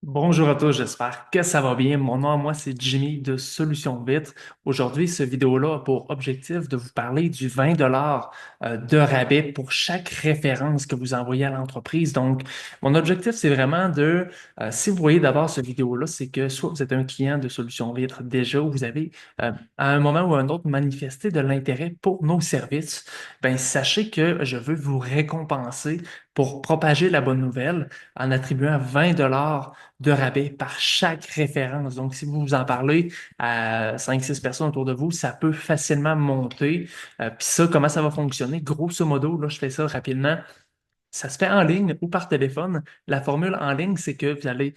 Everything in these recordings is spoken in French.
Bonjour à tous, j'espère que ça va bien. Mon nom à moi, c'est Jimmy de Solutions Vite. Aujourd'hui, ce vidéo-là a pour objectif de vous parler du 20 de rabais pour chaque référence que vous envoyez à l'entreprise. Donc, mon objectif, c'est vraiment si vous voyez d'abord ce vidéo-là, c'est que soit vous êtes un client de Solutions Vite déjà, ou vous avez à un moment ou à un autre manifesté de l'intérêt pour nos services, ben sachez que je veux vous récompenser pour propager la bonne nouvelle en attribuant 20 de rabais par chaque référence. Donc, si vous vous en parlez à 5-6 personnes autour de vous, ça peut facilement monter. Puis ça, comment ça va fonctionner? Grosso modo, là, je fais ça rapidement. Ça se fait en ligne ou par téléphone. La formule en ligne, c'est que vous allez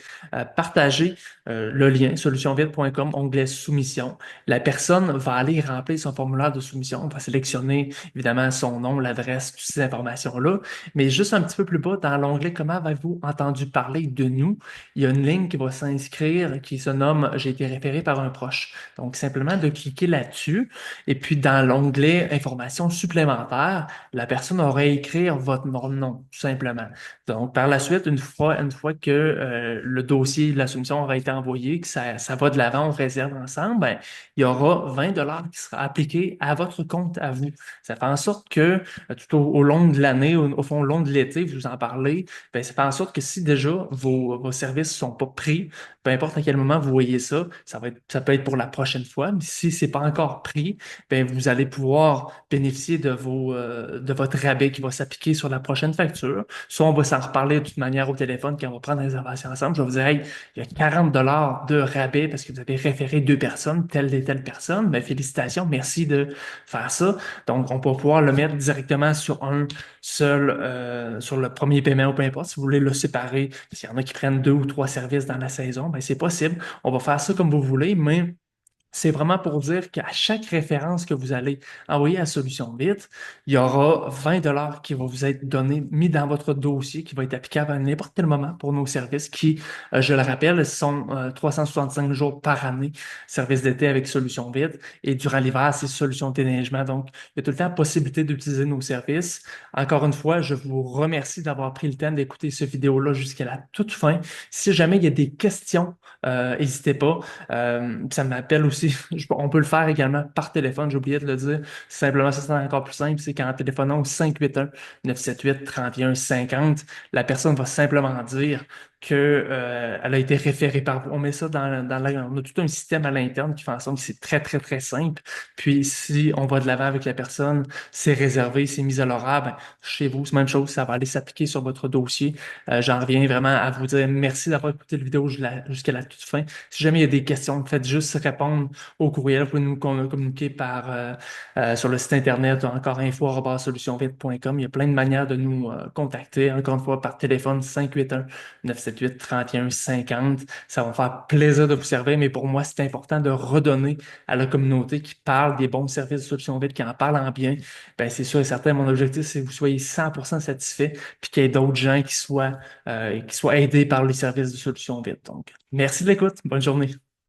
partager le lien solutionvite.com, onglet soumission. La personne va aller remplir son formulaire de soumission. On va sélectionner évidemment son nom, l'adresse, toutes ces informations-là. Mais juste un petit peu plus bas, dans l'onglet Comment avez-vous entendu parler de nous, il y a une ligne qui va s'inscrire qui se nomme J'ai été référé par un proche. Donc, simplement de cliquer là-dessus. Et puis, dans l'onglet Informations supplémentaires, la personne aura à écrire votre nom, tout simplement. Donc, par la suite, une fois que le dossier de la soumission aura été envoyé, que ça va de l'avant, on réserve ensemble, ben, il y aura 20 qui sera appliqué à votre compte à vous. Ça fait en sorte que tout au long de l'année, au fond, au long de l'été, vous en parlez, ben, ça fait en sorte que si déjà vos services ne sont pas pris, peu importe à quel moment vous voyez ça, ça peut être pour la prochaine fois, mais si ce n'est pas encore pris, ben, vous allez pouvoir bénéficier de votre rabais qui va s'appliquer sur la prochaine facture. Soit on va s'en reparler de toute manière au téléphone quand on va prendre la réservation ensemble. Je vais vous dire, hey, il y a 40 de rabais parce que vous avez référé deux personnes, telle et telle personne. Ben, félicitations, merci de faire ça. Donc, on va pouvoir le mettre directement sur un seul, sur le premier paiement ou peu importe. Si vous voulez le séparer, s'il y en a qui prennent deux ou trois services dans la saison, ben, c'est possible. On va faire ça comme vous voulez, mais c'est vraiment pour dire qu'à chaque référence que vous allez envoyer à Solution Vite, il y aura 20 qui vont vous être donnés, mis dans votre dossier, qui va être applicable à n'importe quel moment pour nos services qui, je le rappelle, sont 365 jours par année, service d'été avec Solution Vite. Et durant l'hiver, c'est Solution de déneigement. Donc, il y a tout le temps la possibilité d'utiliser nos services. Encore une fois, je vous remercie d'avoir pris le temps d'écouter cette vidéo-là jusqu'à la toute fin. Si jamais il y a des questions, n'hésitez pas. Ça m'appelle aussi, on peut le faire également par téléphone, j'ai oublié de le dire. Simplement, ça c'est encore plus simple, c'est qu'en téléphonant au 581-978-3150, la personne va simplement dire elle a été référée par vous. On met ça on a tout un système à l'interne qui fait en sorte que c'est très, très, très simple. Puis, si on va de l'avant avec la personne, c'est réservé, c'est mis à l'horaire, ben, chez vous, c'est la même chose, ça va aller s'appliquer sur votre dossier. J'en reviens vraiment à vous dire merci d'avoir écouté la vidéo jusqu'à la toute fin. Si jamais il y a des questions, faites juste répondre au courriel. Vous pouvez nous communiquer sur le site internet ou encore info@solutionvite.com. Il y a plein de manières de nous contacter. Encore une fois, par téléphone 581-978-3150. Ça va me faire plaisir de vous servir, mais pour moi, c'est important de redonner à la communauté qui parle des bons services de Solutions Vite, qui en parle en bien. Ben, c'est sûr et certain, mon objectif, c'est que vous soyez 100% satisfait, puis qu'il y ait d'autres gens qui soient aidés par les services de Solutions Vite. Donc, merci de l'écoute. Bonne journée.